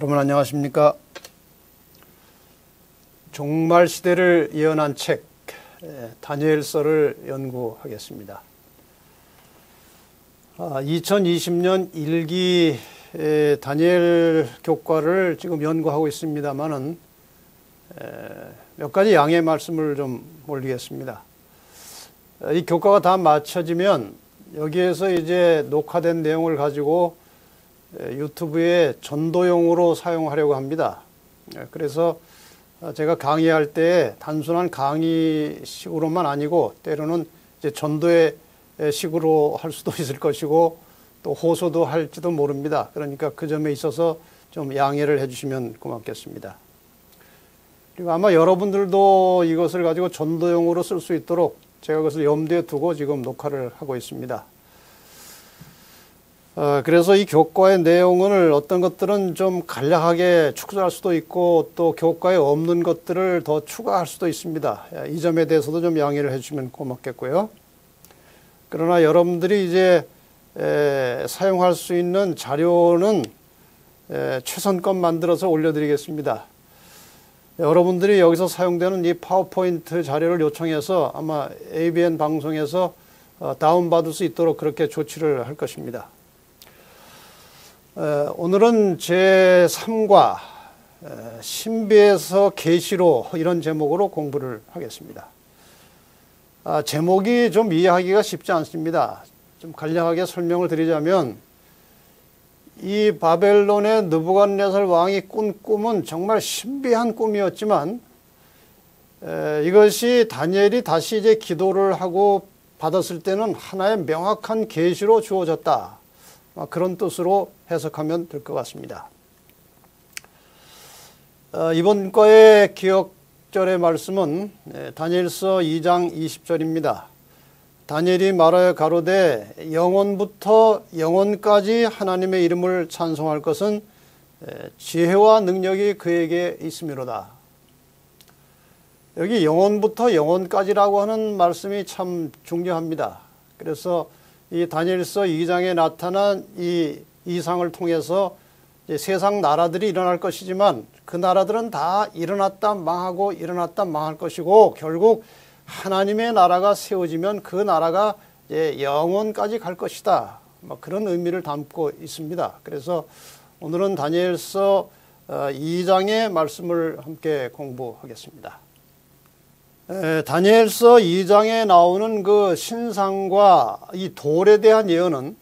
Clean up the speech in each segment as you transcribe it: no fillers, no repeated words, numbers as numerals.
여러분 안녕하십니까? 종말 시대를 예언한 책 다니엘서를 연구하겠습니다. 2020년 1기 다니엘 교과를 지금 연구하고 있습니다만은 몇 가지 양해 말씀을 좀 올리겠습니다. 이 교과가 다 마쳐지면 여기에서 이제 녹화된 내용을 가지고 유튜브에 전도용으로 사용하려고 합니다. 그래서 제가 강의할 때 단순한 강의식으로만 아니고 때로는 이제 전도의 식으로 할 수도 있을 것이고 또 호소도 할지도 모릅니다. 그러니까 그 점에 있어서 좀 양해를 해주시면 고맙겠습니다. 그리고 아마 여러분들도 이것을 가지고 전도용으로 쓸 수 있도록 제가 그것을 염두에 두고 지금 녹화를 하고 있습니다. 그래서 이 교과의 내용을 어떤 것들은 좀 간략하게 축소할 수도 있고 또 교과에 없는 것들을 더 추가할 수도 있습니다. 이 점에 대해서도 좀 양해를 해주시면 고맙겠고요. 그러나 여러분들이 이제 사용할 수 있는 자료는 최선껏 만들어서 올려드리겠습니다. 여러분들이 여기서 사용되는 이 파워포인트 자료를 요청해서 아마 ABN 방송에서 다운받을 수 있도록 그렇게 조치를 할 것입니다. 오늘은 제3과 신비에서 계시로 이런 제목으로 공부를 하겠습니다. 제목이 좀 이해하기가 쉽지 않습니다. 좀 간략하게 설명을 드리자면 이 바벨론의 느부갓네살 왕이 꾼 꿈은 정말 신비한 꿈이었지만 이것이 다니엘이 다시 이제 기도를 하고 받았을 때는 하나의 명확한 계시로 주어졌다. 그런 뜻으로 해석하면 될 것 같습니다. 이번 과의 기억절의 말씀은 다니엘서 2장 20절입니다. 다니엘이 말하여 가로되 영원부터 영원까지 하나님의 이름을 찬송할 것은 지혜와 능력이 그에게 있음이로다. 여기 영원부터 영원까지라고 하는 말씀이 참 중요합니다. 그래서 이 다니엘서 2장에 나타난 이 이상을 통해서 이제 세상 나라들이 일어날 것이지만 그 나라들은 다 일어났다 망하고 일어났다 망할 것이고 결국 하나님의 나라가 세워지면 그 나라가 이제 영원까지 갈 것이다. 그런 의미를 담고 있습니다. 그래서 오늘은 다니엘서 2장의 말씀을 함께 공부하겠습니다. 다니엘서 2장에 나오는 그 신상과 이 돌에 대한 예언은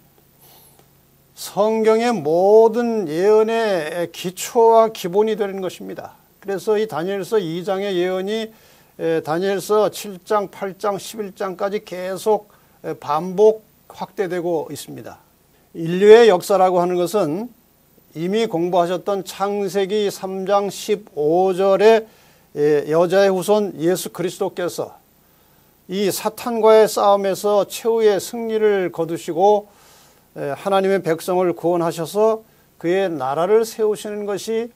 성경의 모든 예언의 기초와 기본이 되는 것입니다. 그래서 이 다니엘서 2장의 예언이 다니엘서 7장, 8장, 11장까지 계속 반복 확대되고 있습니다. 인류의 역사라고 하는 것은 이미 공부하셨던 창세기 3장 15절에 여자의 후손 예수 그리스도께서 이 사탄과의 싸움에서 최후의 승리를 거두시고 하나님의 백성을 구원하셔서 그의 나라를 세우시는 것이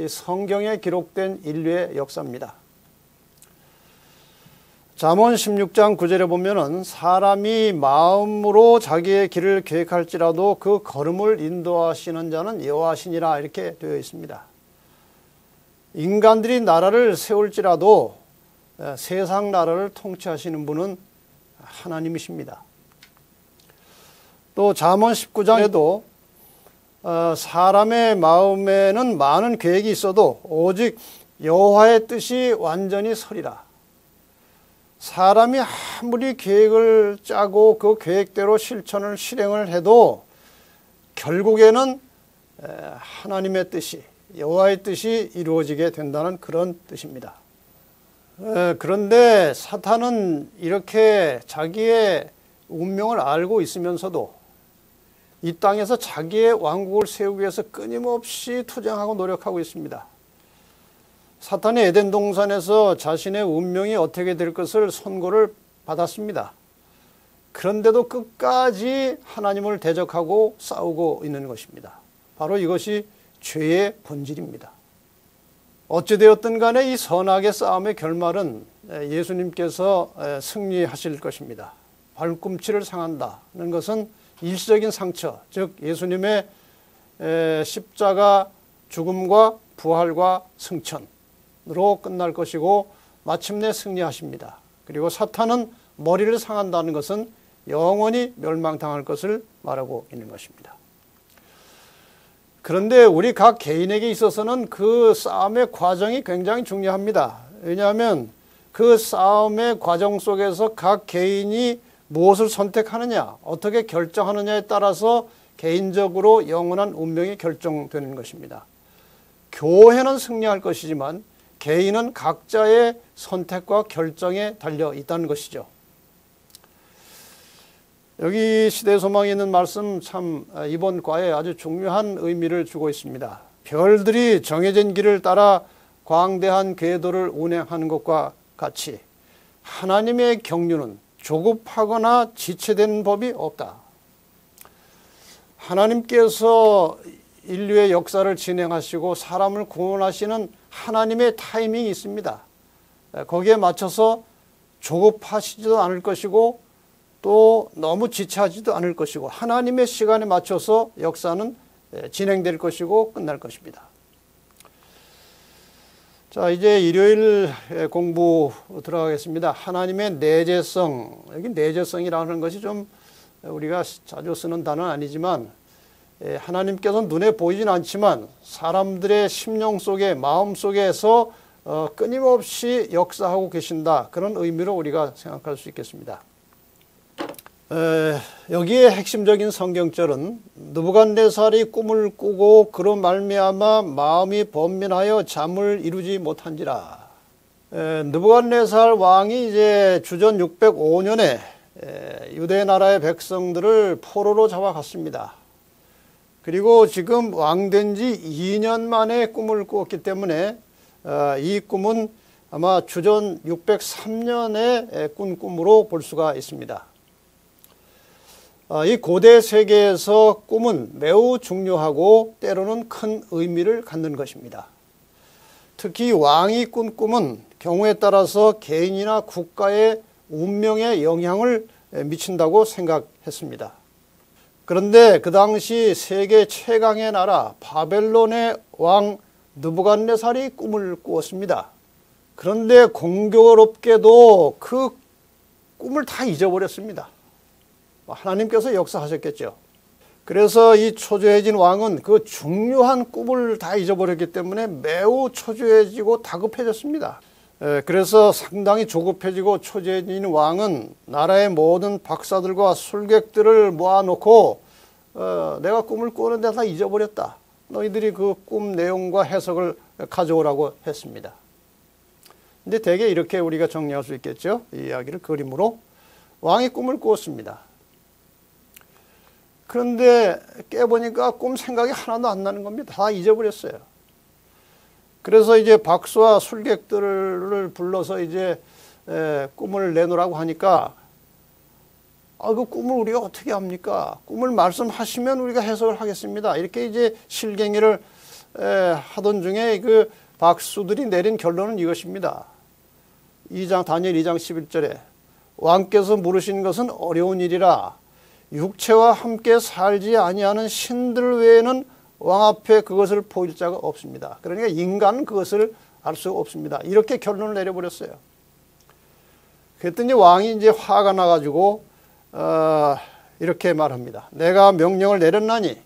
성경에 기록된 인류의 역사입니다. 잠언 16장 9절에 보면은 사람이 마음으로 자기의 길을 계획할지라도 그 걸음을 인도하시는 자는 여호와시니라 이렇게 되어 있습니다. 인간들이 나라를 세울지라도 세상 나라를 통치하시는 분은 하나님이십니다. 또 잠언 19장에도 사람의 마음에는 많은 계획이 있어도 오직 여호와의 뜻이 완전히 서리라. 사람이 아무리 계획을 짜고 그 계획대로 실행을 해도 결국에는 하나님의 뜻이 여호와의 뜻이 이루어지게 된다는 그런 뜻입니다. 그런데 사탄은 이렇게 자기의 운명을 알고 있으면서도 이 땅에서 자기의 왕국을 세우기 위해서 끊임없이 투쟁하고 노력하고 있습니다. 사탄이 에덴 동산에서 자신의 운명이 어떻게 될 것을 선고를 받았습니다. 그런데도 끝까지 하나님을 대적하고 싸우고 있는 것입니다. 바로 이것이 죄의 본질입니다. 어찌되었든 간에 이 선악의 싸움의 결말은 예수님께서 승리하실 것입니다. 발꿈치를 상한다는 것은 일시적인 상처, 즉 예수님의 십자가 죽음과 부활과 승천으로 끝날 것이고 마침내 승리하십니다. 그리고 사탄은 머리를 상한다는 것은 영원히 멸망당할 것을 말하고 있는 것입니다. 그런데 우리 각 개인에게 있어서는 그 싸움의 과정이 굉장히 중요합니다. 왜냐하면 그 싸움의 과정 속에서 각 개인이 무엇을 선택하느냐, 어떻게 결정하느냐에 따라서 개인적으로 영원한 운명이 결정되는 것입니다. 교회는 승리할 것이지만 개인은 각자의 선택과 결정에 달려 있다는 것이죠. 여기 시대소망에 있는 말씀 참 이번 과에 아주 중요한 의미를 주고 있습니다. 별들이 정해진 길을 따라 광대한 궤도를 운행하는 것과 같이 하나님의 경륜은 조급하거나 지체되는 법이 없다. 하나님께서 인류의 역사를 진행하시고 사람을 구원하시는 하나님의 타이밍이 있습니다. 거기에 맞춰서 조급하시지도 않을 것이고 또 너무 지체하지도 않을 것이고 하나님의 시간에 맞춰서 역사는 진행될 것이고 끝날 것입니다. 자, 이제 일요일 공부 들어가겠습니다. 하나님의 내재성. 여기 내재성이라는 것이 좀 우리가 자주 쓰는 단어는 아니지만 하나님께서는 눈에 보이진 않지만 사람들의 심령 속에 마음 속에서 끊임없이 역사하고 계신다. 그런 의미로 우리가 생각할 수 있겠습니다. 여기에 핵심적인 성경절은 느부갓네살이 꿈을 꾸고 그로 말미암아 마음이 번민하여 잠을 이루지 못한지라. 느부갓네살 왕이 이제 주전 605년에 유대 나라의 백성들을 포로로 잡아갔습니다. 그리고 지금 왕된 지 2년 만에 꿈을 꾸었기 때문에 이 꿈은 아마 주전 603년에 꾼 꿈으로 볼 수가 있습니다. 이 고대 세계에서 꿈은 매우 중요하고 때로는 큰 의미를 갖는 것입니다. 특히 왕이 꾼 꿈은 경우에 따라서 개인이나 국가의 운명에 영향을 미친다고 생각했습니다. 그런데 그 당시 세계 최강의 나라 바벨론의 왕 느부갓네살이 꿈을 꾸었습니다. 그런데 공교롭게도 그 꿈을 다 잊어버렸습니다. 하나님께서 역사하셨겠죠. 그래서 이 초조해진 왕은 그 중요한 꿈을 다 잊어버렸기 때문에 매우 초조해지고 다급해졌습니다. 그래서 상당히 조급해지고 초조해진 왕은 나라의 모든 박사들과 술객들을 모아놓고 내가 꿈을 꾸는데 다 잊어버렸다. 너희들이 그 꿈 내용과 해석을 가져오라고 했습니다. 근데 대개 이렇게 우리가 정리할 수 있겠죠. 이 이야기를 그림으로. 왕이 꿈을 꾸었습니다. 그런데 깨보니까 꿈 생각이 하나도 안 나는 겁니다. 다 잊어버렸어요. 그래서 이제 박수와 술객들을 불러서 이제 꿈을 내놓으라고 하니까 그 꿈을 우리가 어떻게 합니까? 꿈을 말씀하시면 우리가 해석을 하겠습니다. 이렇게 이제 실갱이를 하던 중에 그 박수들이 내린 결론은 이것입니다. 다니엘 2장 11절에 왕께서 물으신 것은 어려운 일이라 육체와 함께 살지 아니하는 신들 외에는 왕 앞에 그것을 보일 자가 없습니다. 그러니까 인간은 그것을 알 수 없습니다. 이렇게 결론을 내려버렸어요. 그랬더니 왕이 이제 화가 나가지고 이렇게 말합니다. 내가 명령을 내렸나니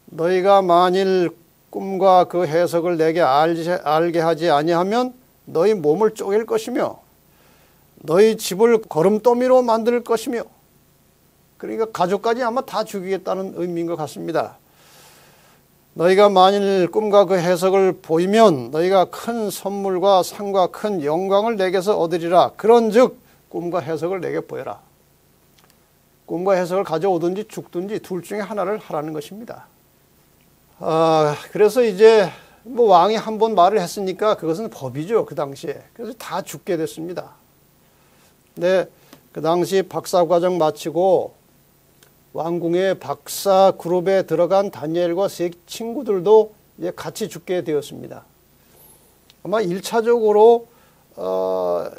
너희가 만일 꿈과 그 해석을 내게 알게 하지 아니하면 너희 몸을 쪼갤 것이며 너희 집을 거름더미로 만들 것이며, 그러니까 가족까지 아마 다 죽이겠다는 의미인 것 같습니다. 너희가 만일 꿈과 그 해석을 보이면 너희가 큰 선물과 상과 큰 영광을 내게서 얻으리라. 그런즉 꿈과 해석을 내게 보여라. 꿈과 해석을 가져오든지 죽든지 둘 중에 하나를 하라는 것입니다. 그래서 이제 뭐 왕이 한 번 말을 했으니까 그것은 법이죠, 그 당시에. 그래서 다 죽게 됐습니다. 근데 그 당시 박사과정 마치고 왕궁의 박사 그룹에 들어간 다니엘과 세 친구들도 이제 같이 죽게 되었습니다. 아마 1차적으로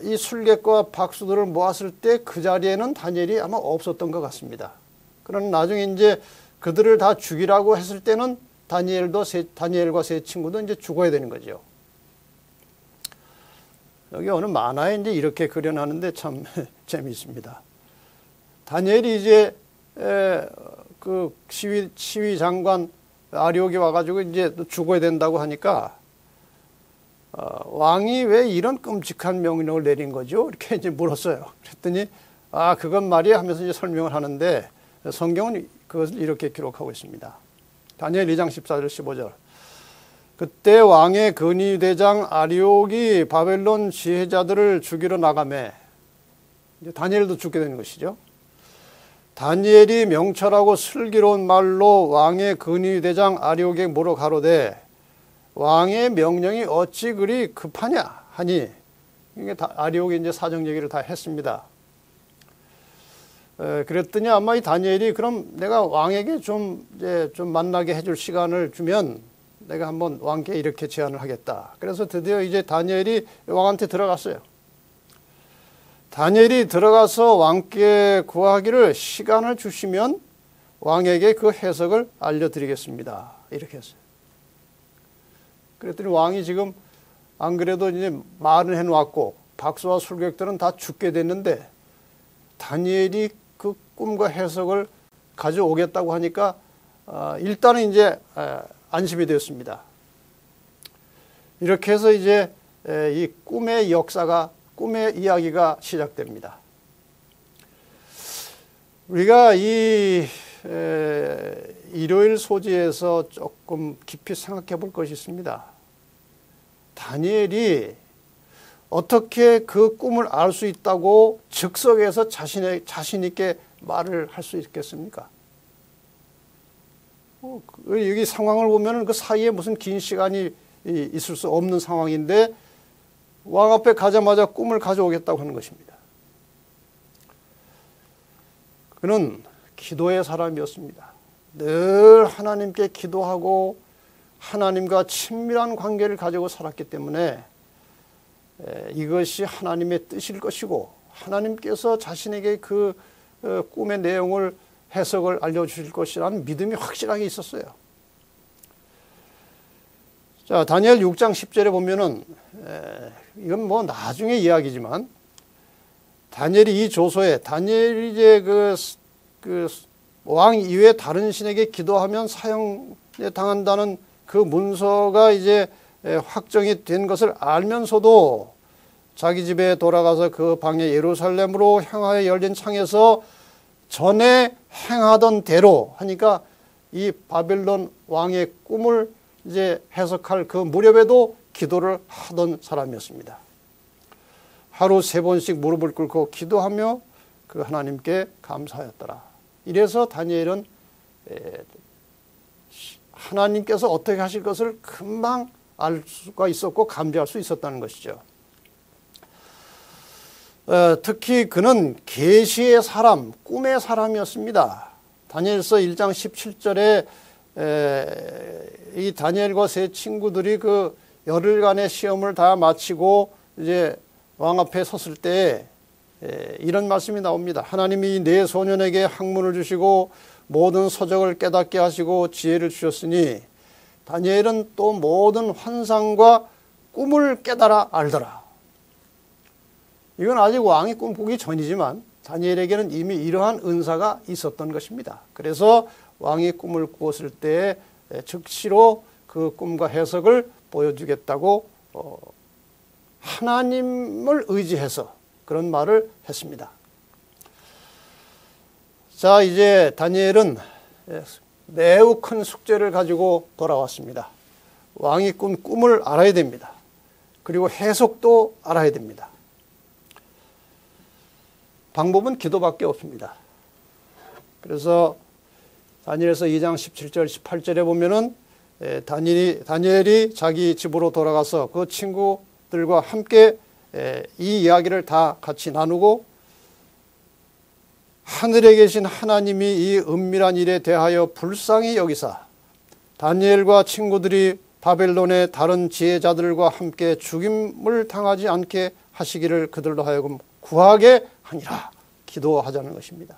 이 술객과 박수들을 모았을 때 그 자리에는 다니엘이 아마 없었던 것 같습니다. 그러나 나중에 이제 그들을 다 죽이라고 했을 때는 다니엘과 세 친구도 이제 죽어야 되는 거죠. 여기 어느 만화에 이제 이렇게 그려놨는데 참 재미있습니다. 다니엘이 이제 그 시위 장관 아리옥이 와가지고 이제 죽어야 된다고 하니까 왕이 왜 이런 끔찍한 명령을 내린 거죠? 이렇게 이제 물었어요. 그랬더니 그건 말이야 하면서 이제 설명을 하는데 성경은 그것을 이렇게 기록하고 있습니다. 다니엘 2장 14절 15절. 그때 왕의 근위대장 아리옥이 바벨론 지혜자들을 죽이러 나가매, 이제 다니엘도 죽게 되는 것이죠. 다니엘이 명철하고 슬기로운 말로 왕의 근위대장 아리옥에게 물어 가로되 왕의 명령이 어찌 그리 급하냐 하니, 이게 아리옥이 이제 사정 얘기를 다 했습니다. 그랬더니 아마 이 다니엘이 그럼 내가 왕에게 좀 만나게 해줄 시간을 주면 내가 한번 왕께 이렇게 제안을 하겠다. 그래서 드디어 이제 다니엘이 왕한테 들어갔어요. 다니엘이 들어가서 왕께 구하기를 시간을 주시면 왕에게 그 해석을 알려드리겠습니다. 이렇게 했어요. 그랬더니 왕이 지금 안 그래도 이제 말을 해놓았고 박수와 술객들은 다 죽게 됐는데 다니엘이 그 꿈과 해석을 가져오겠다고 하니까 일단은 이제 안심이 되었습니다. 이렇게 해서 이제 이 꿈의 역사가, 꿈의 이야기가 시작됩니다. 우리가 이 일요일 소지에서 조금 깊이 생각해 볼 것이 있습니다. 다니엘이 어떻게 그 꿈을 알 수 있다고 즉석에서 자신 있게 말을 할 수 있겠습니까? 여기 상황을 보면 그 사이에 무슨 긴 시간이 있을 수 없는 상황인데 왕 앞에 가자마자 꿈을 가져오겠다고 하는 것입니다. 그는 기도의 사람이었습니다. 늘 하나님께 기도하고 하나님과 친밀한 관계를 가지고 살았기 때문에 이것이 하나님의 뜻일 것이고 하나님께서 자신에게 그 꿈의 내용을 해석을 알려주실 것이라는 믿음이 확실하게 있었어요. 자, 다니엘 6장 10절에 보면은 이건 뭐 나중에 이야기지만 다니엘이 이 조서에 다니엘이 이제 그 왕 이외에 다른 신에게 기도하면 사형에 당한다는 그 문서가 이제 확정이 된 것을 알면서도 자기 집에 돌아가서 그 방에 예루살렘으로 향하여 열린 창에서 전에 행하던 대로 하니까 이 바벨론 왕의 꿈을 이제 해석할 그 무렵에도 기도를 하던 사람이었습니다. 하루 3번씩 무릎을 꿇고 기도하며 그 하나님께 감사하였더라. 이래서 다니엘은 하나님께서 어떻게 하실 것을 금방 알 수가 있었고 감지할 수 있었다는 것이죠. 특히 그는 계시의 사람, 꿈의 사람이었습니다. 다니엘서 1장 17절에 이 다니엘과 세 친구들이 그 열흘간의 시험을 다 마치고 이제 왕 앞에 섰을 때 이런 말씀이 나옵니다. 하나님이 네 소년에게 학문을 주시고 모든 서적을 깨닫게 하시고 지혜를 주셨으니 다니엘은 또 모든 환상과 꿈을 깨달아 알더라. 이건 아직 왕이 꿈꾸기 전이지만 다니엘에게는 이미 이러한 은사가 있었던 것입니다. 그래서 왕이 꿈을 꾸었을 때 즉시로 그 꿈과 해석을 보여주겠다고 하나님을 의지해서 그런 말을 했습니다. 자, 이제 다니엘은 매우 큰 숙제를 가지고 돌아왔습니다. 왕이 꾼 꿈을 알아야 됩니다. 그리고 해석도 알아야 됩니다. 방법은 기도밖에 없습니다. 그래서 다니엘서 2장 17절 18절에 보면은 다니엘이 자기 집으로 돌아가서 그 친구들과 함께 이 이야기를 다 같이 나누고 하늘에 계신 하나님이 이 은밀한 일에 대하여 불쌍히 여기사 다니엘과 친구들이 바벨론의 다른 지혜자들과 함께 죽임을 당하지 않게 하시기를 그들로 하여금 구하게 하니라 기도하자는 것입니다.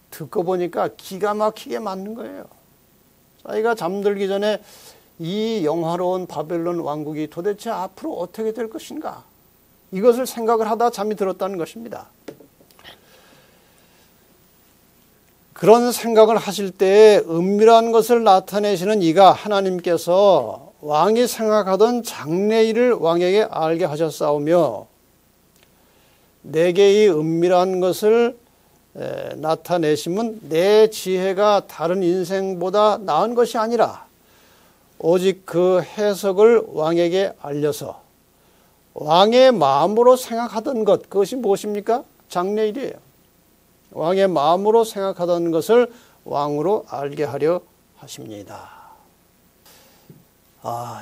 듣고 보니까 기가 막히게 맞는 거예요. 자기가 잠들기 전에 이 영화로운 바벨론 왕국이 도대체 앞으로 어떻게 될 것인가, 이것을 생각을 하다 잠이 들었다는 것입니다. 그런 생각을 하실 때 은밀한 것을 나타내시는 이가 하나님께서 왕이 생각하던 장래일을 왕에게 알게 하셨사오며, 내게 이 은밀한 것을 나타내심은 내 지혜가 다른 인생보다 나은 것이 아니라 오직 그 해석을 왕에게 알려서 왕의 마음으로 생각하던 것, 그것이 무엇입니까? 장래일이에요. 왕의 마음으로 생각하던 것을 왕으로 알게 하려 하십니다.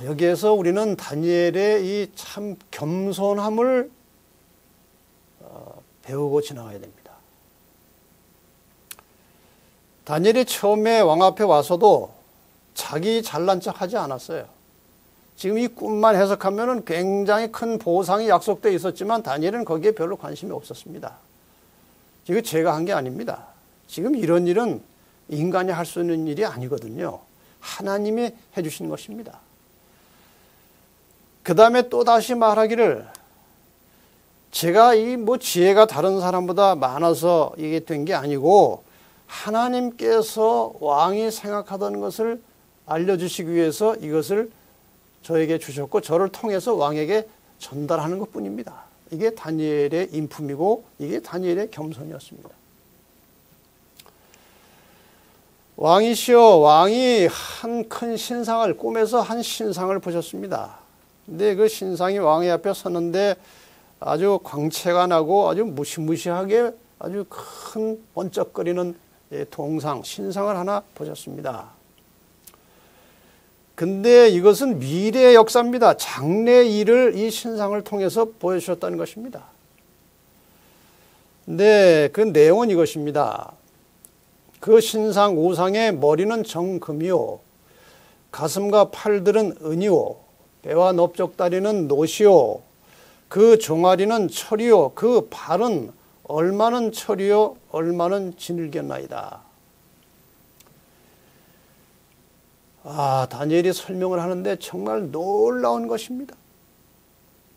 여기에서 우리는 다니엘의 이 참 겸손함을 배우고 지나가야 됩니다. 다니엘이 처음에 왕 앞에 와서도 자기 잘난 척 하지 않았어요. 지금 이 꿈만 해석하면 굉장히 큰 보상이 약속되어 있었지만 다니엘은 거기에 별로 관심이 없었습니다. 이거 제가 한 게 아닙니다. 지금 이런 일은 인간이 할 수 있는 일이 아니거든요. 하나님이 해주신 것입니다. 그 다음에 또 다시 말하기를, 제가 이 지혜가 다른 사람보다 많아서 이게 된 게 아니고 하나님께서 왕이 생각하던 것을 알려주시기 위해서 이것을 저에게 주셨고 저를 통해서 왕에게 전달하는 것 뿐입니다. 이게 다니엘의 인품이고 이게 다니엘의 겸손이었습니다. 왕이시여, 왕이 한 큰 신상을, 꿈에서 한 신상을 보셨습니다. 근데 그 신상이 왕의 앞에 섰는데 아주 광채가 나고 아주 무시무시하게 아주 큰 번쩍거리는 동상, 신상을 하나 보셨습니다. 근데 이것은 미래의 역사입니다. 장래 일을 이 신상을 통해서 보여주셨다는 것입니다. 근데 그 내용은 이것입니다. 그 신상 우상의 머리는 정금이요, 가슴과 팔들은 은이요, 배와 넓적다리는 노시요, 그 종아리는 철이요, 그 발은 얼마는 철이요 얼마는 진흙이었나이다. 다니엘이 설명을 하는데 정말 놀라운 것입니다.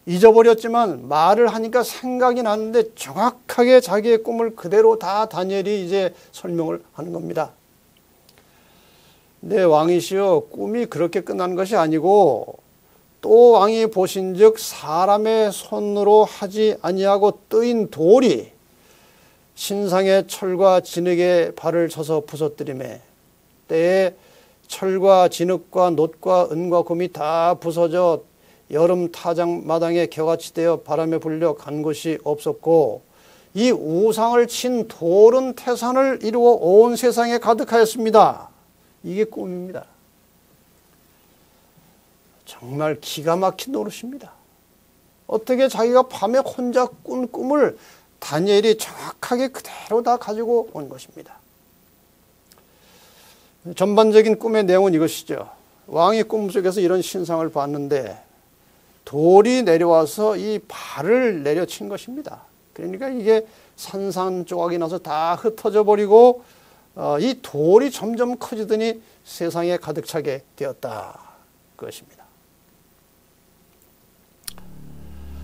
잊어버렸지만 말을 하니까 생각이 나는데 정확하게 자기의 꿈을 그대로 다 다니엘이 이제 설명을 하는 겁니다. 네, 왕이시여, 꿈이 그렇게 끝난 것이 아니고 또 왕이 보신즉 사람의 손으로 하지 아니하고 뜨인 돌이 신상의 철과 진흙에 발을 쳐서 부서뜨리매 때에 철과 진흙과 놋과 은과 금이 다 부서져 여름 타작마당에 겨같이 되어 바람에 불려 간 곳이 없었고 이 우상을 친 돌은 태산을 이루어 온 세상에 가득하였습니다. 이게 꿈입니다. 정말 기가 막힌 노릇입니다. 어떻게 자기가 밤에 혼자 꾼 꿈을 다니엘이 정확하게 그대로 다 가지고 온 것입니다. 전반적인 꿈의 내용은 이것이죠. 왕이 꿈속에서 이런 신상을 봤는데 돌이 내려와서 이 발을 내려친 것입니다. 그러니까 이게 산산조각이 나서 다 흩어져 버리고 이 돌이 점점 커지더니 세상에 가득 차게 되었다. 그것입니다.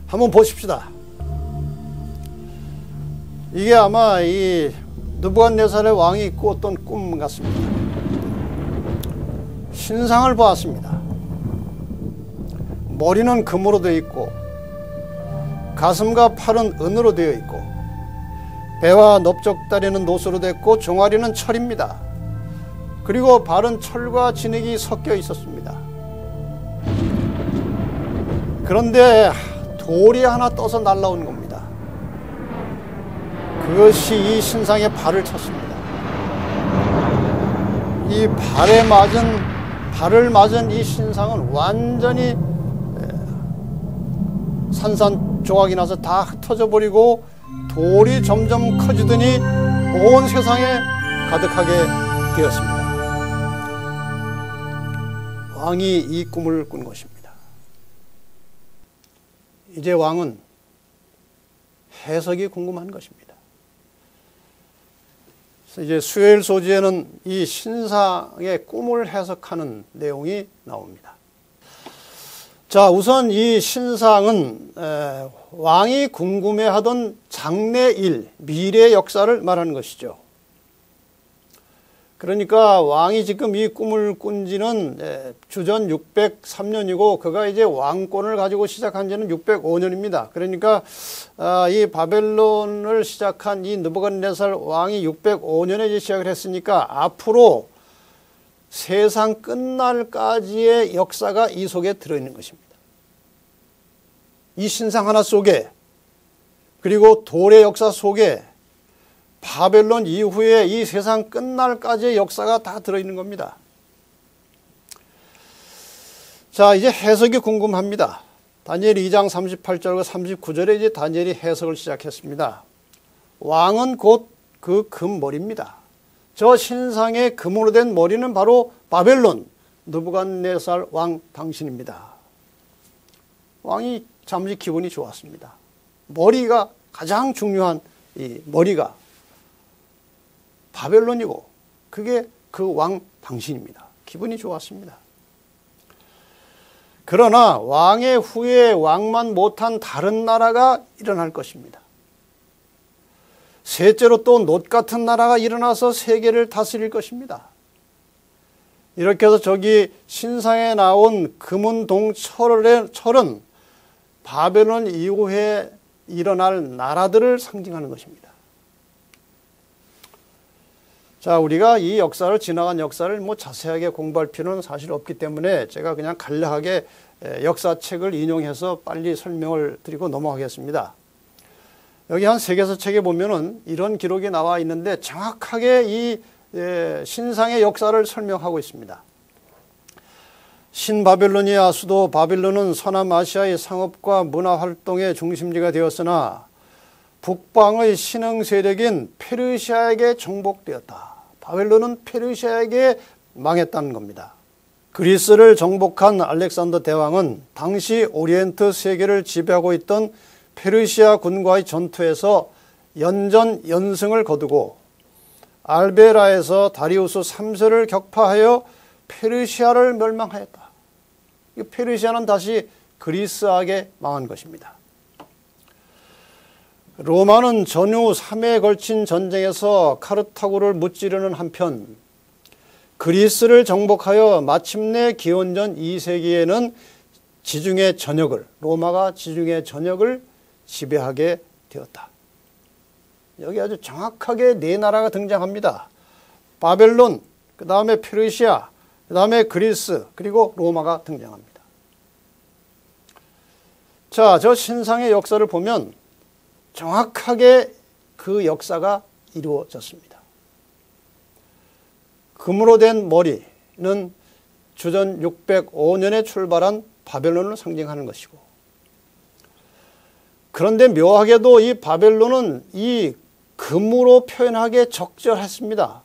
한번 보십시다. 이게 아마 이 느부갓네살의 왕이 꾸었던 꿈 같습니다. 신상을 보았습니다. 머리는 금으로 되어 있고 가슴과 팔은 은으로 되어 있고 배와 넓적다리는 노수로 됐고 종아리는 철입니다. 그리고 발은 철과 진흙이 섞여 있었습니다. 그런데 돌이 하나 떠서 날아온 겁니다. 그것이 이 신상의 발을 쳤습니다. 이 발을 맞은 이 신상은 완전히 산산조각이 나서 다 흩어져 버리고 돌이 점점 커지더니 온 세상에 가득하게 되었습니다. 왕이 이 꿈을 꾼 것입니다. 이제 왕은 해석이 궁금한 것입니다. 이제 수요일 소지에는 이 신상의 꿈을 해석하는 내용이 나옵니다. 자, 우선 이 신상은 왕이 궁금해하던 장래일, 미래 역사를 말하는 것이죠. 그러니까 왕이 지금 이 꿈을 꾼 지는 주전 603년이고 그가 이제 왕권을 가지고 시작한 지는 605년입니다. 그러니까 이 바벨론을 시작한 이 느부갓네살 왕이 605년에 이제 시작을 했으니까 앞으로 세상 끝날까지의 역사가 이 속에 들어있는 것입니다. 이 신상 하나 속에, 그리고 돌의 역사 속에 바벨론 이후에 이 세상 끝날까지의 역사가 다 들어있는 겁니다. 자, 이제 해석이 궁금합니다. 다니엘 2장 38절과 39절에 이제 다니엘이 해석을 시작했습니다. 왕은 곧 그 금머리입니다. 저 신상의 금으로 된 머리는 바로 바벨론 느부갓네살 왕 당신입니다. 왕이 잠시 기분이 좋았습니다. 머리가 가장 중요한 이 머리가 바벨론이고 그게 그 왕 당신입니다. 기분이 좋았습니다. 그러나 왕의 후에 왕만 못한 다른 나라가 일어날 것입니다. 셋째로 또 놋 같은 나라가 일어나서 세계를 다스릴 것입니다. 이렇게 해서 저기 신상에 나온 금은동 철은 바벨론 이후에 일어날 나라들을 상징하는 것입니다. 자, 우리가 이 역사를, 지나간 역사를 자세하게 공부할 필요는 사실 없기 때문에 제가 그냥 간략하게 역사책을 인용해서 빨리 설명을 드리고 넘어가겠습니다. 여기 한 세계사책에 보면은 이런 기록이 나와 있는데 정확하게 이 신상의 역사를 설명하고 있습니다. 신바벨로니아 수도 바빌론은 서남아시아의 상업과 문화활동의 중심지가 되었으나 북방의 신흥 세력인 페르시아에게 정복되었다. 바벨론은 페르시아에게 망했다는 겁니다. 그리스를 정복한 알렉산더 대왕은 당시 오리엔트 세계를 지배하고 있던 페르시아 군과의 전투에서 연전연승을 거두고 알베라에서 다리우스 3세를 격파하여 페르시아를 멸망하였다. 이 페르시아는 다시 그리스에게 망한 것입니다. 로마는 전후 3회에 걸친 전쟁에서 카르타고를 무찌르는 한편 그리스를 정복하여 마침내 기원전 2세기에는 로마가 지중해 전역을 지배하게 되었다. 여기 아주 정확하게 네 나라가 등장합니다. 바벨론, 그 다음에 페르시아, 그 다음에 그리스, 그리고 로마가 등장합니다. 자, 저 신상의 역사를 보면 정확하게 그 역사가 이루어졌습니다. 금으로 된 머리는 주전 605년에 출발한 바벨론을 상징하는 것이고, 그런데 묘하게도 이 바벨론은 이 금으로 표현하기에 적절했습니다.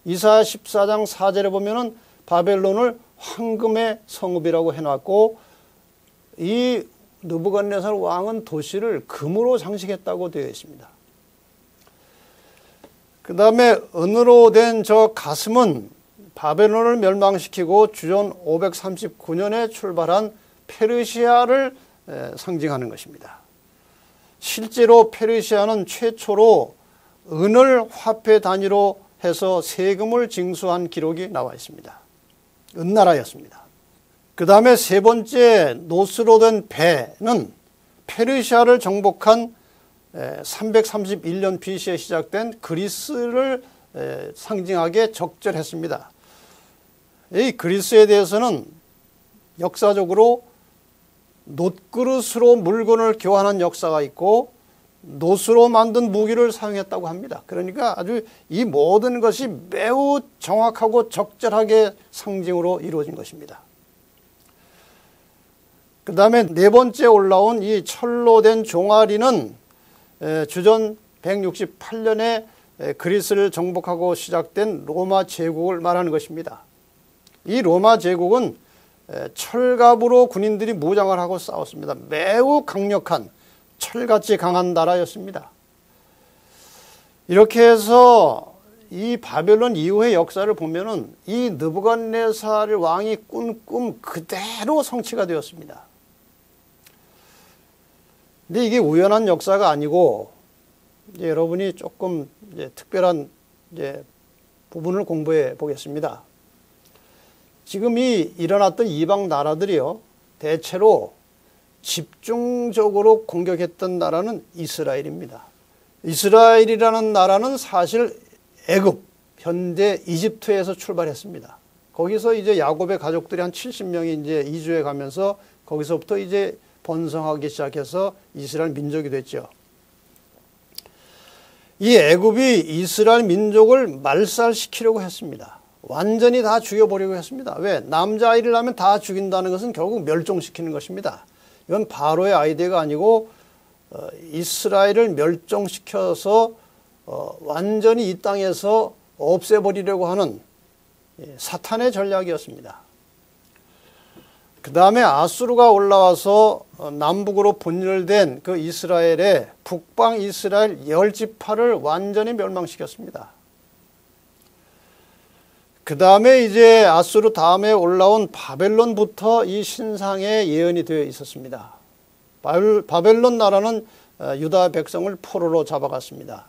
이사야 14장 4절에 보면은 바벨론을 황금의 성읍이라고 해놨고, 이 느부갓네살 왕은 도시를 금으로 장식했다고 되어 있습니다. 그 다음에 은으로 된 저 가슴은 바벨론을 멸망시키고 주전 539년에 출발한 페르시아를 상징하는 것입니다. 실제로 페르시아는 최초로 은을 화폐 단위로 해서 세금을 징수한 기록이 나와 있습니다. 은나라였습니다. 그 다음에 세 번째 노스로 된 배는 페르시아를 정복한 331년 BC에 시작된 그리스를 상징하기에 적절했습니다. 이 그리스에 대해서는 역사적으로 놋그릇으로 물건을 교환한 역사가 있고 놋으로 만든 무기를 사용했다고 합니다. 그러니까 아주 이 모든 것이 매우 정확하고 적절하게 상징으로 이루어진 것입니다. 그 다음에 네 번째 올라온 이 철로 된 종아리는 주전 168년에 그리스를 정복하고 시작된 로마 제국을 말하는 것입니다. 이 로마 제국은 철갑으로 군인들이 무장을 하고 싸웠습니다. 매우 강력한, 철같이 강한 나라였습니다. 이렇게 해서 이 바벨론 이후의 역사를 보면은 이 느부갓네살 왕이 꾼 꿈 그대로 성취가 되었습니다. 근데 이게 우연한 역사가 아니고 이제 여러분이 조금 이제 특별한 이제 부분을 공부해 보겠습니다. 지금 이 일어났던 이방 나라들이요, 대체로 집중적으로 공격했던 나라는 이스라엘입니다. 이스라엘이라는 나라는 사실 애굽, 현재 이집트에서 출발했습니다. 거기서 이제 야곱의 가족들이 한 70명이 이제 이주해 가면서 거기서부터 이제 번성하기 시작해서 이스라엘 민족이 됐죠. 이 애굽이 이스라엘 민족을 말살시키려고 했습니다. 완전히 다 죽여버리려고 했습니다. 왜? 남자아이를 낳으면 다 죽인다는 것은 결국 멸종시키는 것입니다. 이건 바로의 아이디어가 아니고 이스라엘을 멸종시켜서 완전히 이 땅에서 없애버리려고 하는 사탄의 전략이었습니다. 그 다음에 아수르가 올라와서 남북으로 분열된 그 이스라엘의 북방 이스라엘 10지파를 완전히 멸망시켰습니다. 그 다음에 이제 아수르 다음에 올라온 바벨론부터 이 신상의 예언이 되어 있었습니다. 바벨론 나라는 유다 백성을 포로로 잡아갔습니다.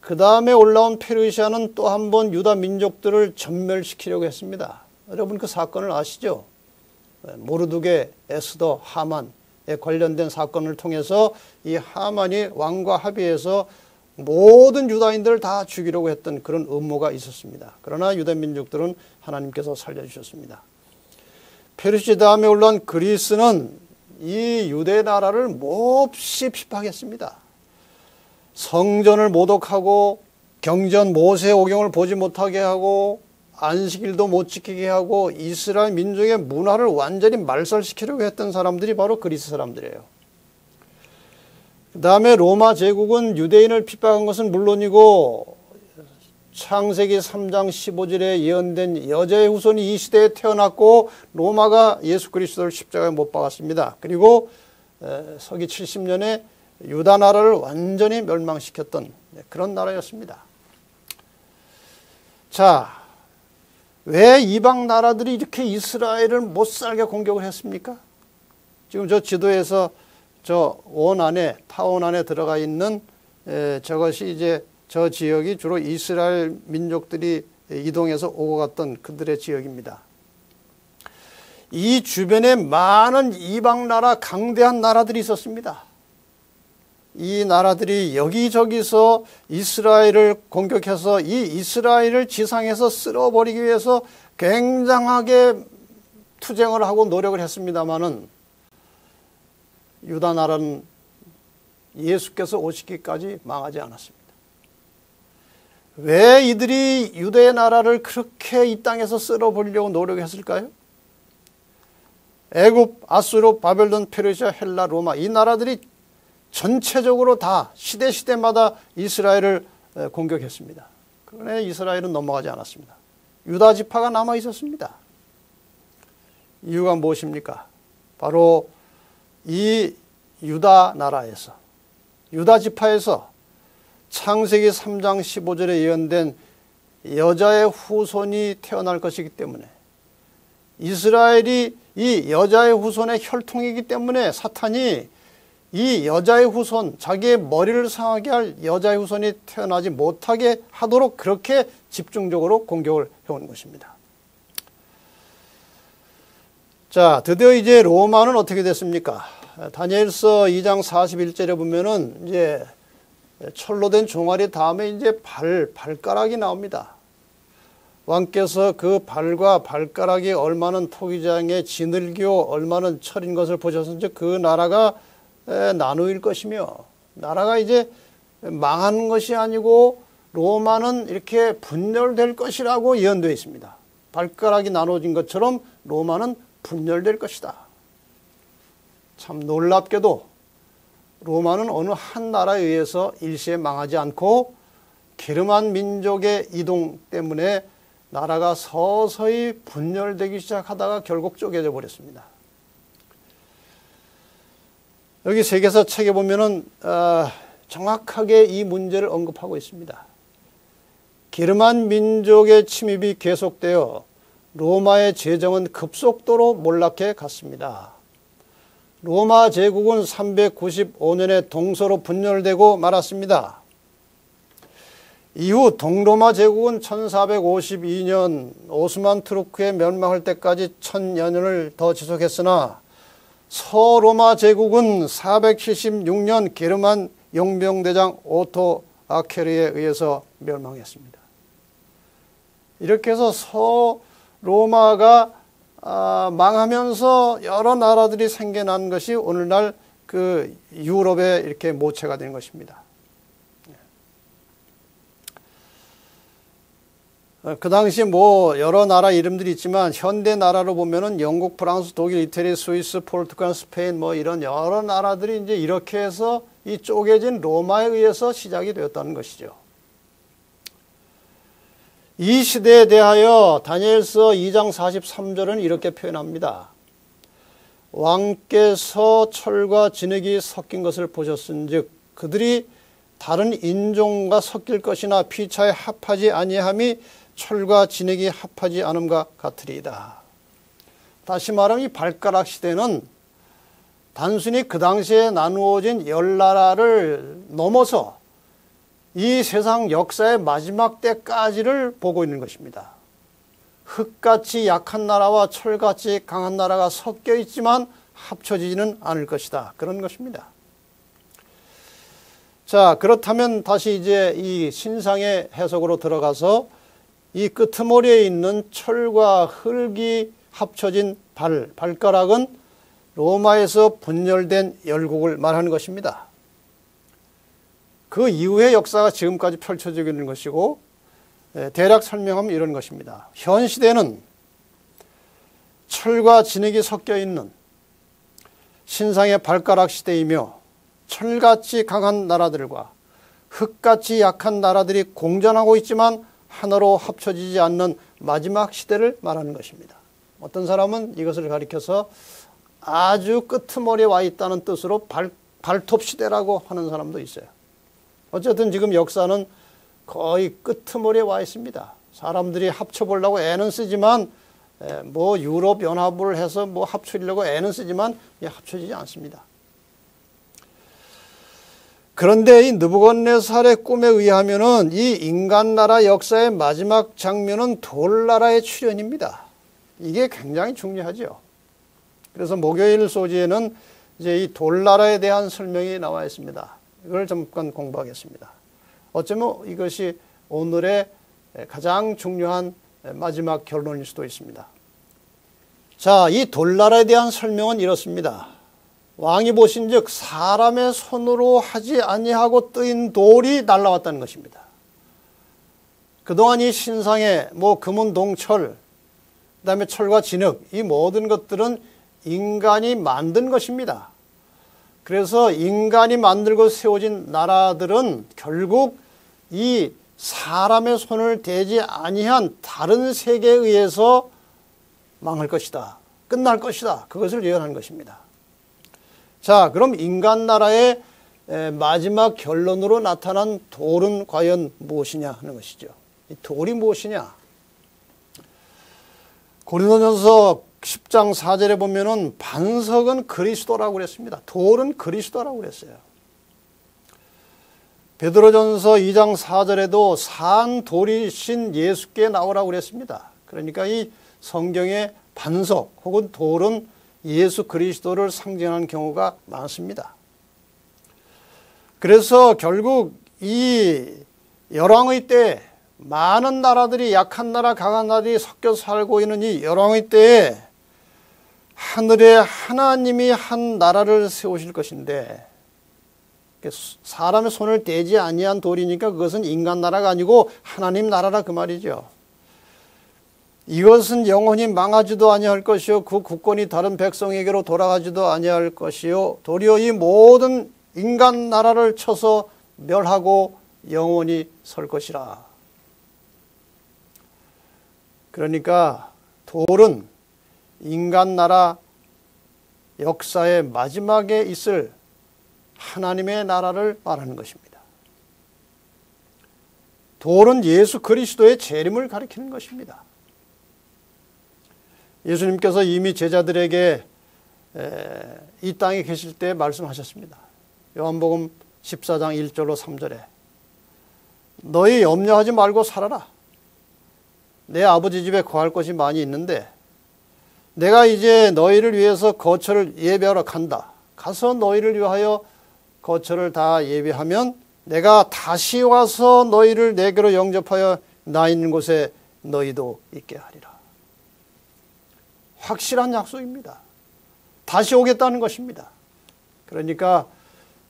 그 다음에 올라온 페르시아는 또 한 번 유다 민족들을 전멸시키려고 했습니다. 여러분 그 사건을 아시죠? 모르드게, 에스더, 하만에 관련된 사건을 통해서 이 하만이 왕과 합의해서 모든 유다인들을 다 죽이려고 했던 그런 음모가 있었습니다. 그러나 유다 민족들은 하나님께서 살려주셨습니다. 페르시 다음에 올라온 그리스는 이 유대 나라를 몹시 핍박했습니다. 성전을 모독하고 경전 모세 오경을 보지 못하게 하고 안식일도 못 지키게 하고 이스라엘 민족의 문화를 완전히 말살시키려고 했던 사람들이 바로 그리스 사람들이에요. 그 다음에 로마 제국은 유대인을 핍박한 것은 물론이고 창세기 3장 15절에 예언된 여자의 후손이 이 시대에 태어났고 로마가 예수 그리스도를 십자가에 못 박았습니다. 그리고 서기 70년에 유다 나라를 완전히 멸망시켰던 그런 나라였습니다. 자, 왜 이방 나라들이 이렇게 이스라엘을 못살게 공격을 했습니까? 지금 저 지도에서 저 원 안에, 타원 안에 들어가 있는 저것이 이제 저 지역이 주로 이스라엘 민족들이 이동해서 오고 갔던 그들의 지역입니다. 이 주변에 많은 이방 나라, 강대한 나라들이 있었습니다. 이 나라들이 여기저기서 이스라엘을 공격해서 이 이스라엘을 지상에서 쓸어버리기 위해서 굉장하게 투쟁을 하고 노력을 했습니다마는 유다 나라는 예수께서 오시기까지 망하지 않았습니다. 왜 이들이 유대 나라를 그렇게 이 땅에서 쓸어버리려고 노력했을까요? 애굽, 아수르, 바벨론, 페르시아, 헬라, 로마 이 나라들이 전체적으로 다 시대마다 이스라엘을 공격했습니다. 그러나 이스라엘은 넘어가지 않았습니다. 유다 지파가 남아 있었습니다. 이유가 무엇입니까? 바로 이 유다 나라에서, 유다 지파에서 창세기 3장 15절에 예언된 여자의 후손이 태어날 것이기 때문에, 이스라엘이 이 여자의 후손의 혈통이기 때문에 사탄이 이 여자의 후손, 자기의 머리를 상하게 할 여자의 후손이 태어나지 못하게 하도록 그렇게 집중적으로 공격을 해온 것입니다. 자, 드디어 이제 로마는 어떻게 됐습니까? 다니엘서 2장 41절에 보면은 이제 철로 된 종아리 다음에 이제 발가락이 나옵니다. 왕께서 그 발과 발가락이 얼마나 토기장에 지늘기요 얼마나 철인 것을 보셔서 이제 그 나라가 나누일 것이며, 나라가 이제 망하는 것이 아니고 로마는 이렇게 분열될 것이라고 예언되어 있습니다. 발가락이 나눠진 것처럼 로마는 분열될 것이다. 참 놀랍게도 로마는 어느 한 나라에 의해서 일시에 망하지 않고 게르만 민족의 이동 때문에 나라가 서서히 분열되기 시작하다가 결국 쪼개져 버렸습니다. 여기 세계사 책에 보면은 정확하게 이 문제를 언급하고 있습니다. 게르만 민족의 침입이 계속되어 로마의 재정은 급속도로 몰락해 갔습니다. 로마 제국은 395년에 동서로 분열되고 말았습니다. 이후 동로마 제국은 1452년 오스만 투르크의 멸망할 때까지 1000여 년을 더 지속했으나 서로마 제국은 476년 게르만 용병대장 오토 아케르에 의해서 멸망했습니다. 이렇게 해서 서로마가 망하면서 여러 나라들이 생겨난 것이 오늘날 그 유럽에 이렇게 모체가 된 것입니다. 그 당시 뭐 여러 나라 이름들이 있지만 현대 나라로 보면은 영국, 프랑스, 독일, 이태리, 스위스, 포르투갈, 스페인 뭐 이런 여러 나라들이 이제 이렇게 해서 이 쪼개진 로마에 의해서 시작이 되었다는 것이죠. 이 시대에 대하여 다니엘서 2장 43절은 이렇게 표현합니다. 왕께서 철과 진흙이 섞인 것을 보셨은즉 그들이 다른 인종과 섞일 것이나 피차에 합하지 아니함이 철과 진흙이 합하지 않음과 같으리이다. 다시 말하면 이 발가락 시대는 단순히 그 당시에 나누어진 열 나라를 넘어서 이 세상 역사의 마지막 때까지를 보고 있는 것입니다. 흙같이 약한 나라와 철같이 강한 나라가 섞여 있지만 합쳐지지는 않을 것이다. 그런 것입니다. 자, 그렇다면 다시 이제 이 신상의 해석으로 들어가서 이 끄트머리에 있는 철과 흙이 합쳐진 발가락은 로마에서 분열된 열국을 말하는 것입니다. 그 이후의 역사가 지금까지 펼쳐지고 있는 것이고 대략 설명하면 이런 것입니다. 현 시대는 철과 진흙이 섞여 있는 신상의 발가락 시대이며 철같이 강한 나라들과 흙같이 약한 나라들이 공존하고 있지만 하나로 합쳐지지 않는 마지막 시대를 말하는 것입니다. 어떤 사람은 이것을 가리켜서 아주 끄트머리에 와 있다는 뜻으로 발톱 시대라고 하는 사람도 있어요. 어쨌든 지금 역사는 거의 끄트머리에 와 있습니다. 사람들이 합쳐보려고 애는 쓰지만 뭐 유럽 연합을 해서 뭐 합치려고 애는 쓰지만 합쳐지지 않습니다. 그런데 이 느부갓네살의 꿈에 의하면은 이 인간 나라 역사의 마지막 장면은 돌나라의 출현입니다. 이게 굉장히 중요하죠. 그래서 목요일 소지에는 이제 이 돌나라에 대한 설명이 나와 있습니다. 이걸 잠깐 공부하겠습니다. 어쩌면 이것이 오늘의 가장 중요한 마지막 결론일 수도 있습니다. 자, 이 돌나라에 대한 설명은 이렇습니다. 왕이 보신즉 사람의 손으로 하지 아니하고 뜨인 돌이 날라왔다는 것입니다. 그동안 이 신상에 뭐 금은 동철, 그다음에 철과 진흙, 이 모든 것들은 인간이 만든 것입니다. 그래서 인간이 만들고 세워진 나라들은 결국 이 사람의 손을 대지 아니한 다른 세계에 의해서 망할 것이다. 끝날 것이다. 그것을 예언한 것입니다. 자, 그럼 인간 나라의 마지막 결론으로 나타난 돌은 과연 무엇이냐 하는 것이죠. 이 돌이 무엇이냐? 고린도전서 10장 4절에 보면은 반석은 그리스도라고 그랬습니다. 돌은 그리스도라고 그랬어요. 베드로전서 2장 4절에도 산 돌이신 예수께 나오라고 그랬습니다. 그러니까 이 성경의 반석 혹은 돌은 예수 그리스도를 상징하는 경우가 많습니다. 그래서 결국 이 열왕의 때 많은 나라들이 약한 나라 강한 나라들이 섞여 살고 있는 이 열왕의 때에 하늘에 하나님이 한 나라를 세우실 것인데 사람의 손을 대지 아니한 돌이니까 그것은 인간 나라가 아니고 하나님 나라라 그 말이죠. 이것은 영원히 망하지도 아니할 것이요 그 국권이 다른 백성에게로 돌아가지도 아니할 것이요 도리어 이 모든 인간 나라를 쳐서 멸하고 영원히 설 것이라. 그러니까 돌은 인간 나라 역사의 마지막에 있을 하나님의 나라를 말하는 것입니다. 돌은 예수 그리스도의 재림을 가리키는 것입니다. 예수님께서 이미 제자들에게 이 땅에 계실 때 말씀하셨습니다. 요한복음 14장 1절로 3절에 너희 염려하지 말고 살아라. 내 아버지 집에 거할 곳이 많이 있는데 내가 이제 너희를 위해서 거처를 예비하러 간다. 가서 너희를 위하여 거처를 다 예비하면 내가 다시 와서 너희를 내게로 영접하여 나 있는 곳에 너희도 있게 하리라. 확실한 약속입니다. 다시 오겠다는 것입니다. 그러니까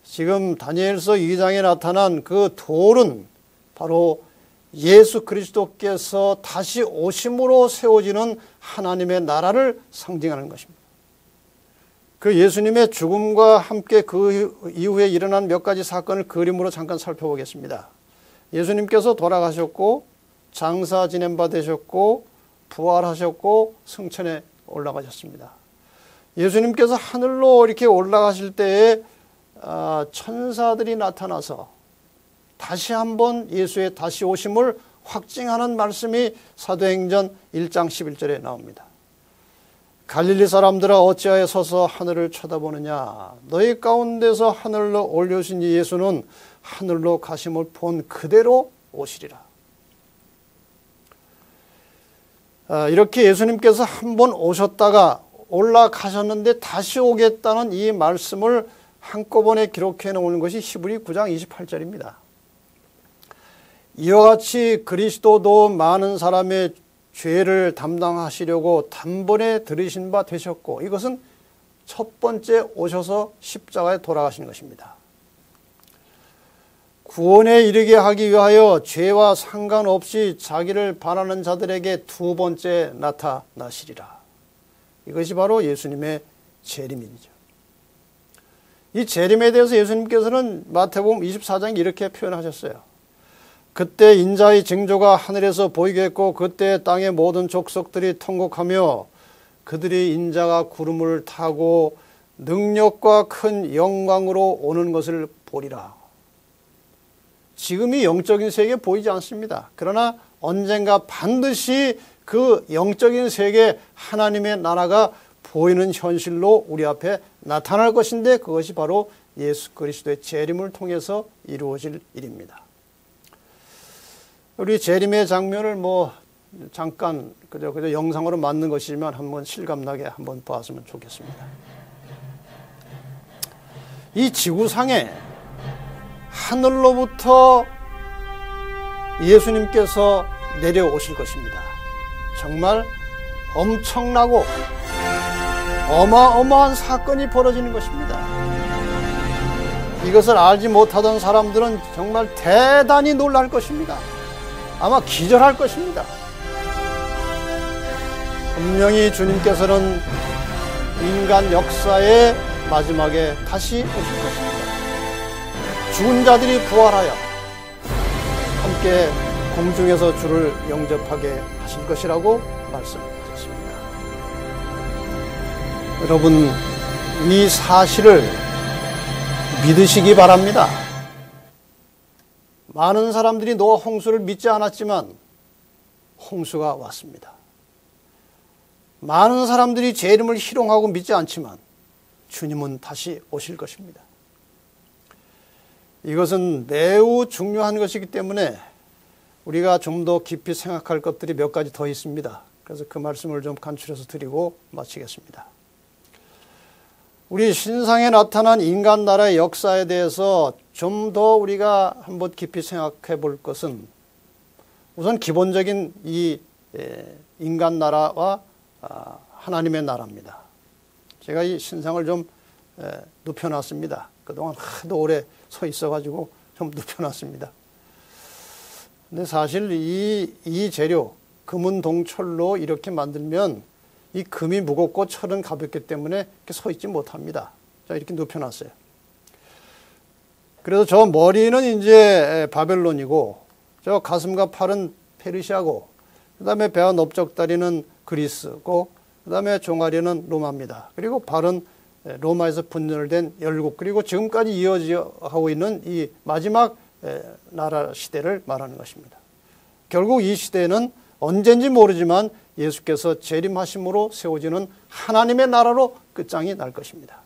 지금 다니엘서 2장에 나타난 그 돌은 바로 예수 그리스도께서 다시 오심으로 세워지는 하나님의 나라를 상징하는 것입니다. 그 예수님의 죽음과 함께 그 이후에 일어난 몇 가지 사건을 그림으로 잠깐 살펴보겠습니다. 예수님께서 돌아가셨고 장사 지낸 바 되셨고 부활하셨고 승천에 올라가셨습니다. 예수님께서 하늘로 이렇게 올라가실 때에 천사들이 나타나서 다시 한번 예수의 다시 오심을 확증하는 말씀이 사도행전 1장 11절에 나옵니다. 갈릴리 사람들아 어찌하여 서서 하늘을 쳐다보느냐. 너희 가운데서 하늘로 올려오신 이 예수는 하늘로 가심을 본 그대로 오시리라. 이렇게 예수님께서 한번 오셨다가 올라가셨는데 다시 오겠다는 이 말씀을 한꺼번에 기록해 놓은 것이 히브리 9장 28절입니다. 이와 같이 그리스도도 많은 사람의 죄를 담당하시려고 단번에 들으신 바 되셨고 이것은 첫 번째 오셔서 십자가에 돌아가신 것입니다. 구원에 이르게 하기 위하여 죄와 상관없이 자기를 바라는 자들에게 두 번째 나타나시리라. 이것이 바로 예수님의 재림이죠. 이 재림에 대해서 예수님께서는 마태복음 24장에 이렇게 표현하셨어요. 그때 인자의 징조가 하늘에서 보이겠고 그때 땅의 모든 족속들이 통곡하며 그들이 인자가 구름을 타고 능력과 큰 영광으로 오는 것을 보리라. 지금이 영적인 세계에 보이지 않습니다. 그러나 언젠가 반드시 그 영적인 세계 하나님의 나라가 보이는 현실로 우리 앞에 나타날 것인데 그것이 바로 예수 그리스도의 재림을 통해서 이루어질 일입니다. 우리 재림의 장면을 잠깐 그저 영상으로 만든 것이지만 한번 실감나게 한번 보았으면 좋겠습니다. 이 지구상에 하늘로부터 예수님께서 내려오실 것입니다. 정말 엄청나고 어마어마한 사건이 벌어지는 것입니다. 이것을 알지 못하던 사람들은 정말 대단히 놀랄 것입니다. 아마 기절할 것입니다. 분명히 주님께서는 인간 역사의 마지막에 다시 오실 것입니다. 죽은 자들이 부활하여 함께 공중에서 주를 영접하게 하실 것이라고 말씀하셨습니다. 여러분, 이 사실을 믿으시기 바랍니다. 많은 사람들이 노아 홍수를 믿지 않았지만 홍수가 왔습니다. 많은 사람들이 재림을 희롱하고 믿지 않지만 주님은 다시 오실 것입니다. 이것은 매우 중요한 것이기 때문에 우리가 좀 더 깊이 생각할 것들이 몇 가지 더 있습니다. 그래서 그 말씀을 좀 간추려서 드리고 마치겠습니다. 우리 신상에 나타난 인간 나라의 역사에 대해서 좀 더 우리가 한번 깊이 생각해 볼 것은 우선 기본적인 이 인간 나라와 하나님의 나라입니다. 제가 이 신상을 좀 눕혀놨습니다. 그동안 하도 오래 서 있어가지고 좀 눕혀놨습니다. 근데 사실 이 재료, 금은 동철로 이렇게 만들면 이 금이 무겁고 철은 가볍기 때문에 이렇게 서 있지 못합니다. 자, 이렇게 눕혀놨어요. 그래서 저 머리는 이제 바벨론이고, 저 가슴과 팔은 페르시아고, 그 다음에 배와 넓적다리는 그리스고, 그 다음에 종아리는 로마입니다. 그리고 발은 로마에서 분열된 열국, 그리고 지금까지 이어져 하고 있는 이 마지막 나라 시대를 말하는 것입니다. 결국 이 시대는 언젠지 모르지만 예수께서 재림하심으로 세워지는 하나님의 나라로 끝장이 날 것입니다.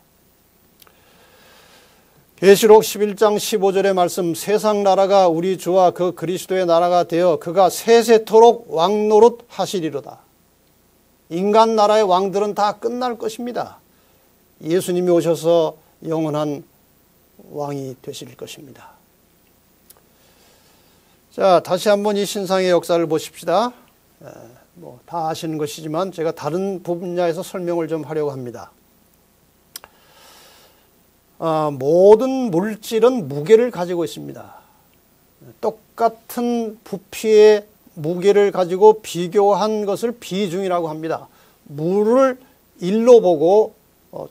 계시록 11장 15절의 말씀, 세상 나라가 우리 주와 그 그리스도의 나라가 되어 그가 세세토록 왕노릇 하시리로다. 인간 나라의 왕들은 다 끝날 것입니다. 예수님이 오셔서 영원한 왕이 되실 것입니다. 자, 다시 한번 이 신상의 역사를 보십시다. 다 아시는 것이지만 제가 다른 분야에서 설명을 좀 하려고 합니다. 모든 물질은 무게를 가지고 있습니다. 똑같은 부피의 무게를 가지고 비교한 것을 비중이라고 합니다. 물을 1로 보고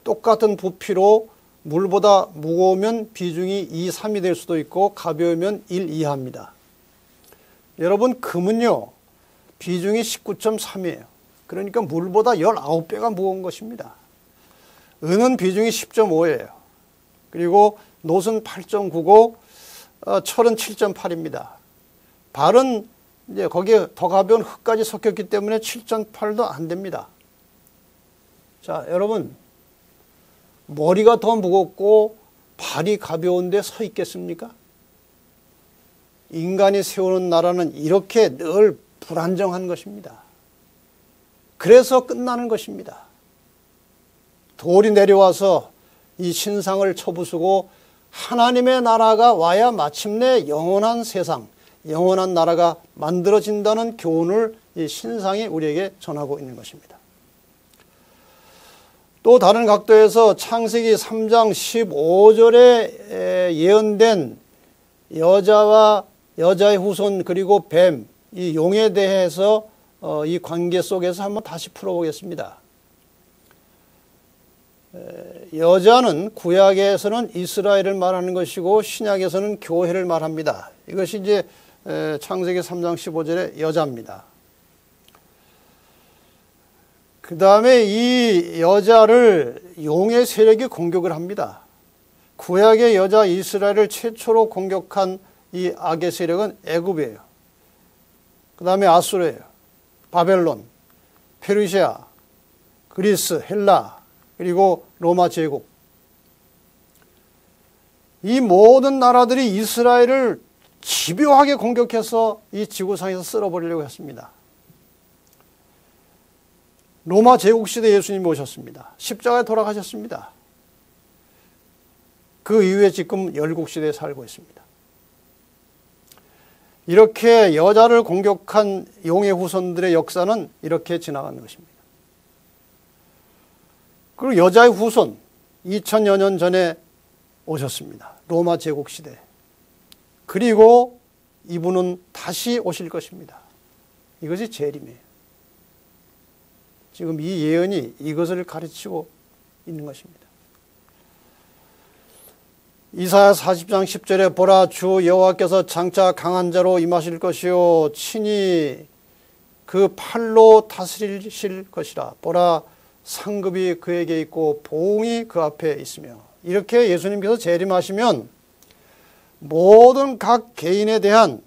똑같은 부피로 물보다 무거우면 비중이 2, 3이 될 수도 있고 가벼우면 1 이하입니다. 여러분, 금은요 비중이 19.3이에요. 그러니까 물보다 19배가 무거운 것입니다. 은은 비중이 10.5예요. 그리고 놋은 8.9고 철은 7.8입니다. 발은 이제 거기에 더 가벼운 흙까지 섞였기 때문에 7.8도 안 됩니다. 자, 여러분, 머리가 더 무겁고 발이 가벼운데 서 있겠습니까? 인간이 세우는 나라는 이렇게 늘 불안정한 것입니다. 그래서 끝나는 것입니다. 돌이 내려와서 이 신상을 쳐부수고 하나님의 나라가 와야 마침내 영원한 세상, 영원한 나라가 만들어진다는 교훈을 이 신상이 우리에게 전하고 있는 것입니다. 또 다른 각도에서 창세기 3장 15절에 예언된 여자와 여자의 후손 그리고 뱀, 이 용에 대해서 이 관계 속에서 한번 다시 풀어보겠습니다. 여자는 구약에서는 이스라엘을 말하는 것이고 신약에서는 교회를 말합니다. 이것이 이제 창세기 3장 15절의 여자입니다. 그 다음에 이 여자를 용의 세력이 공격을 합니다. 구약의 여자 이스라엘을 최초로 공격한 이 악의 세력은 애굽이에요. 그 다음에 아수르예요. 바벨론, 페르시아, 그리스, 헬라, 그리고 로마 제국. 이 모든 나라들이 이스라엘을 집요하게 공격해서 이 지구상에서 쓸어버리려고 했습니다. 로마 제국 시대 예수님이 오셨습니다. 십자가에 돌아가셨습니다. 그 이후에 지금 열국 시대에 살고 있습니다. 이렇게 여자를 공격한 용의 후손들의 역사는 이렇게 지나가는 것입니다. 그리고 여자의 후손 2000여 년 전에 오셨습니다. 로마 제국 시대. 그리고 이분은 다시 오실 것입니다. 이것이 재림이에요. 지금 이 예언이 이것을 가르치고 있는 것입니다. 이사야 40장 10절에 보라, 주 여호와께서 장차 강한 자로 임하실 것이요 친히 그 팔로 다스리실 것이라. 보라, 상급이 그에게 있고 보응이 그 앞에 있으며. 이렇게 예수님께서 재림하시면 모든 각 개인에 대한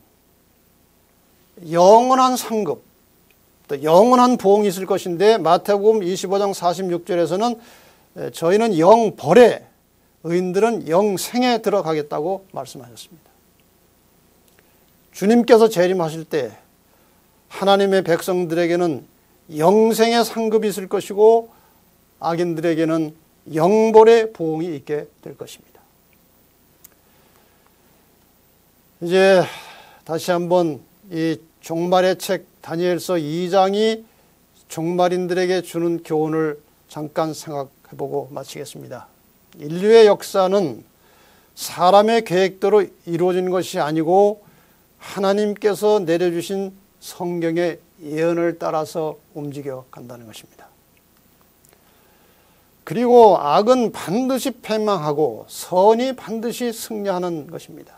영원한 상급, 또 영원한 보응이 있을 것인데, 마태복음 25장 46절에서는 저희는 영벌에, 의인들은 영생에 들어가겠다고 말씀하셨습니다. 주님께서 재림하실 때 하나님의 백성들에게는 영생의 상급이 있을 것이고 악인들에게는 영벌의 보응이 있게 될 것입니다. 이제 다시 한번 이 종말의 책 다니엘서 2장이 종말인들에게 주는 교훈을 잠깐 생각해보고 마치겠습니다. 인류의 역사는 사람의 계획대로 이루어진 것이 아니고 하나님께서 내려주신 성경의 예언을 따라서 움직여 간다는 것입니다. 그리고 악은 반드시 패망하고 선이 반드시 승리하는 것입니다.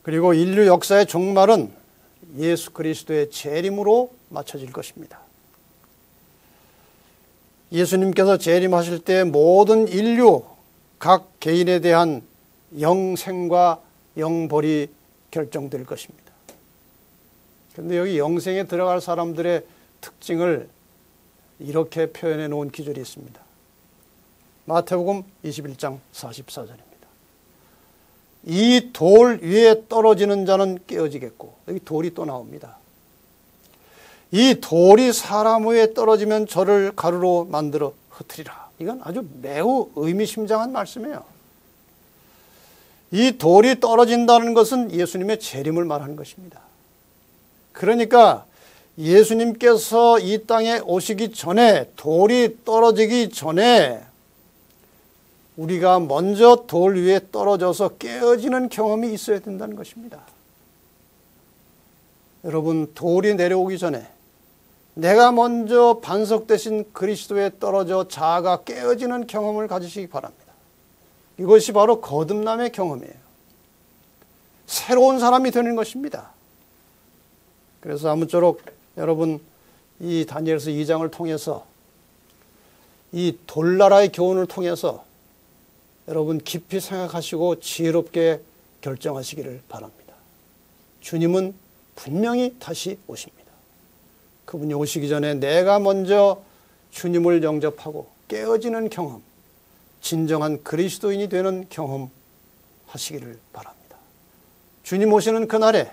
그리고 인류 역사의 종말은 예수 그리스도의 재림으로 맞춰질 것입니다. 예수님께서 재림하실 때 모든 인류 각 개인에 대한 영생과 영벌이 결정될 것입니다. 그런데 여기 영생에 들어갈 사람들의 특징을 이렇게 표현해 놓은 기절이 있습니다. 마태복음 21장 44절입니다. 이 돌 위에 떨어지는 자는 깨어지겠고, 여기 돌이 또 나옵니다. 이 돌이 사람 위에 떨어지면 저를 가루로 만들어 흩으리라. 이건 아주 매우 의미심장한 말씀이에요. 이 돌이 떨어진다는 것은 예수님의 재림을 말하는 것입니다. 그러니까 예수님께서 이 땅에 오시기 전에, 돌이 떨어지기 전에 우리가 먼저 돌 위에 떨어져서 깨어지는 경험이 있어야 된다는 것입니다. 여러분, 돌이 내려오기 전에 내가 먼저 반석 대신 그리스도에 떨어져 자아가 깨어지는 경험을 가지시기 바랍니다. 이것이 바로 거듭남의 경험이에요. 새로운 사람이 되는 것입니다. 그래서 아무쪼록 여러분, 이 다니엘서 2장을 통해서, 이 돌나라의 교훈을 통해서 여러분 깊이 생각하시고 지혜롭게 결정하시기를 바랍니다. 주님은 분명히 다시 오십니다. 그분이 오시기 전에 내가 먼저 주님을 영접하고 깨어지는 경험, 진정한 그리스도인이 되는 경험 하시기를 바랍니다. 주님 오시는 그날에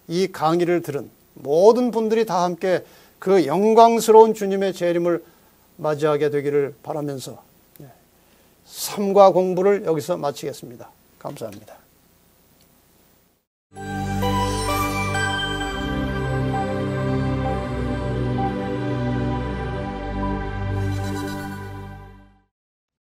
이 강의를 들은 모든 분들이 다 함께 그 영광스러운 주님의 재림을 맞이하게 되기를 바라면서 삶과 공부를 여기서 마치겠습니다. 감사합니다.